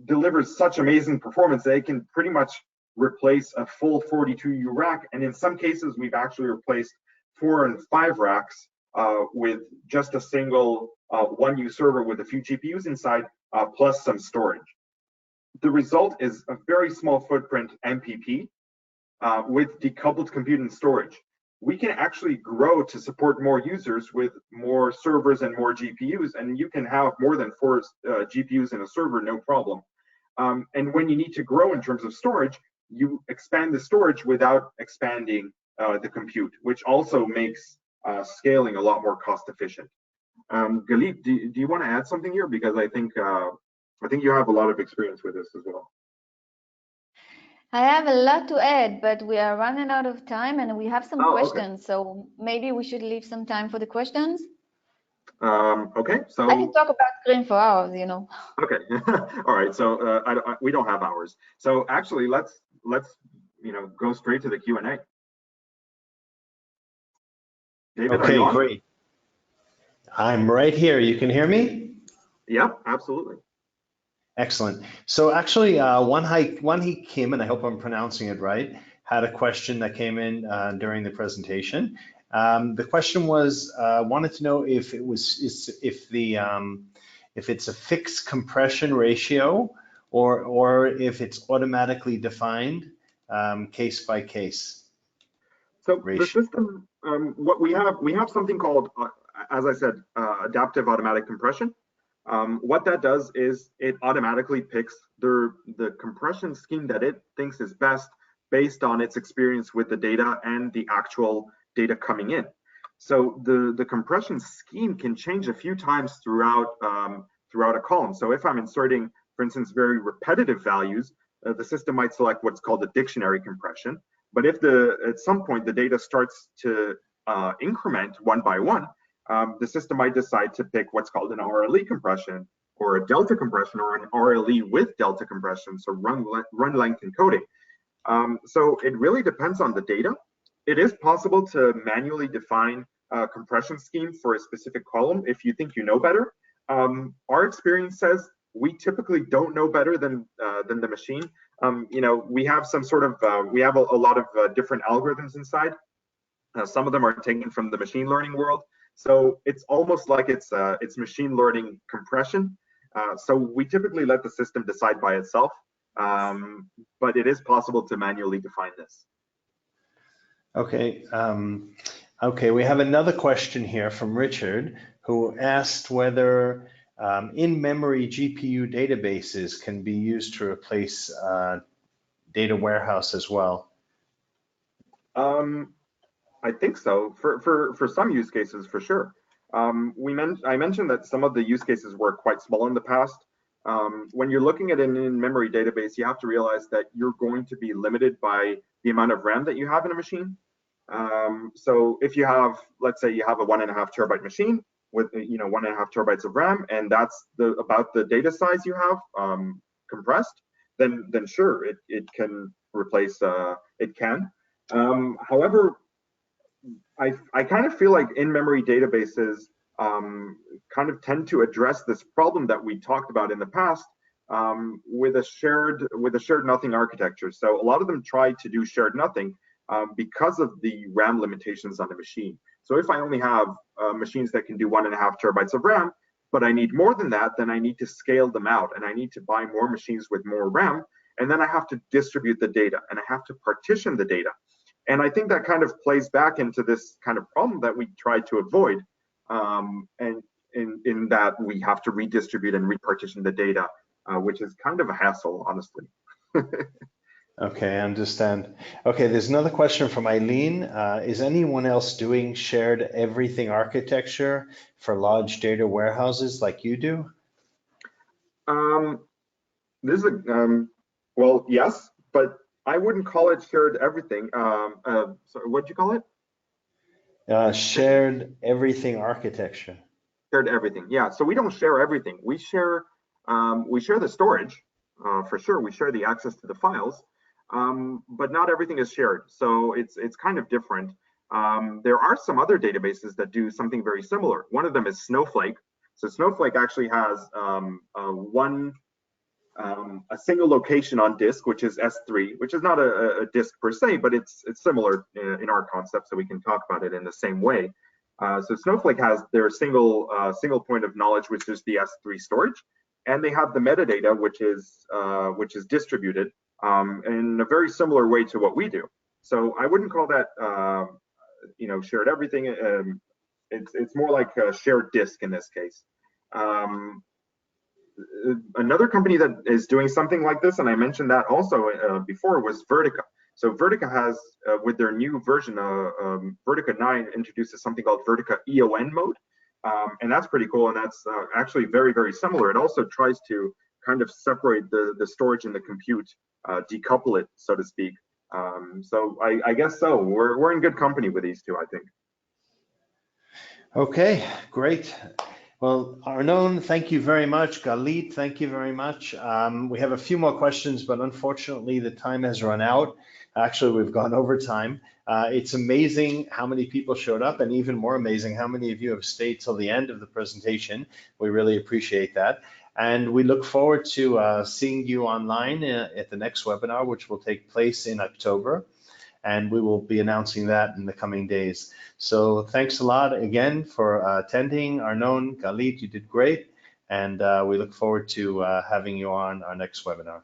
delivers such amazing performance that it can pretty much replace a full 42U rack. And in some cases, we've actually replaced 4 and 5 racks with just a single 1U server with a few GPUs inside, plus some storage. The result is a very small footprint MPP with decoupled compute and storage. We can actually grow to support more users with more servers and more GPUs, and you can have more than 4 GPUs in a server, no problem. And when you need to grow in terms of storage, you expand the storage without expanding the compute, which also makes scaling a lot more cost efficient. Galip, do you want to add something here? Because I think you have a lot of experience with this as well. I have a lot to add, but we are running out of time and we have some questions. Okay. So maybe we should leave some time for the questions. Okay, so I can talk about SQream for hours, Okay, all right. So we don't have hours. So actually, let's go straight to the Q&A. David, okay, great. I'm right here. You can hear me? Yeah, absolutely. Excellent. So actually, One Kim, and I hope I'm pronouncing it right, had a question that came in during the presentation. The question was, wanted to know if it's a fixed compression ratio or if it's automatically defined case by case. So ratio. The system, what we have something called, as I said, adaptive automatic compression. What that does is it automatically picks the compression scheme that it thinks is best based on its experience with the data and the actual data coming in. So the compression scheme can change a few times throughout a column. So if I'm inserting, for instance, very repetitive values, the system might select what's called a dictionary compression. But if at some point the data starts to increment one by one, the system might decide to pick what's called an RLE compression or a delta compression or an RLE with delta compression, so run length encoding. So it really depends on the data. It is possible to manually define a compression scheme for a specific column if you think you know better. Our experience says we typically don't know better than the machine. We have some sort of we have a lot of different algorithms inside. Some of them are taken from the machine learning world. So it's almost like it's machine learning compression. So we typically let the system decide by itself, but it is possible to manually define this. Okay. Okay, we have another question here from Richard, who asked whether in-memory GPU databases can be used to replace data warehouse as well. I think so. For some use cases, for sure. I mentioned that some of the use cases were quite small in the past. When you're looking at an in-memory database, you have to realize that you're going to be limited by the amount of RAM that you have in a machine. So if you have, let's say you have a 1.5 terabyte machine with 1.5 terabytes of RAM, and that's about the data size you have compressed, then sure, it can replace, it can. However, I kind of feel like in-memory databases kind of tend to address this problem that we talked about in the past with a shared nothing architecture. So a lot of them try to do shared nothing because of the RAM limitations on the machine. So if I only have machines that can do 1.5 terabytes of RAM, but I need more than that, then I need to scale them out, and I need to buy more machines with more RAM, and then I have to distribute the data, and I have to partition the data. And I think that kind of plays back into this kind of problem that we try to avoid, and in that we have to redistribute and repartition the data, which is kind of a hassle, honestly. Okay, I understand. Okay, there's another question from Eileen. Is anyone else doing shared everything architecture for large data warehouses like you do? This is well, yes, but I wouldn't call it shared everything. Sorry, what'd you call it? Shared everything architecture. Shared everything. Yeah. So we don't share everything. We share the storage for sure. We share the access to the files, but not everything is shared. So it's kind of different. There are some other databases that do something very similar. One of them is Snowflake. So Snowflake actually has a single location on disk, which is S3, which is not a disk per se, but it's similar in our concept, so we can talk about it in the same way. So Snowflake has their single point of knowledge, which is the S3 storage, and they have the metadata, which is distributed in a very similar way to what we do. So I wouldn't call that shared everything. It's more like a shared disk in this case. Another company that is doing something like this, and I mentioned that also before, was Vertica. So Vertica has, with their new version, Vertica 9 introduces something called Vertica EON mode, and that's pretty cool, and that's actually very, very similar. It also tries to kind of separate the storage and the compute, decouple it, so to speak. So I guess so. We're in good company with these two, I think. Okay, great. Well, Arnon, thank you very much. Galit, thank you very much. We have a few more questions, but unfortunately the time has run out. Actually, we've gone over time. It's amazing how many people showed up, and even more amazing how many of you have stayed till the end of the presentation. We really appreciate that. And we look forward to seeing you online at the next webinar, which will take place in October. And we will be announcing that in the coming days. So thanks a lot again for attending. Arnon, Galit, you did great. And we look forward to having you on our next webinar.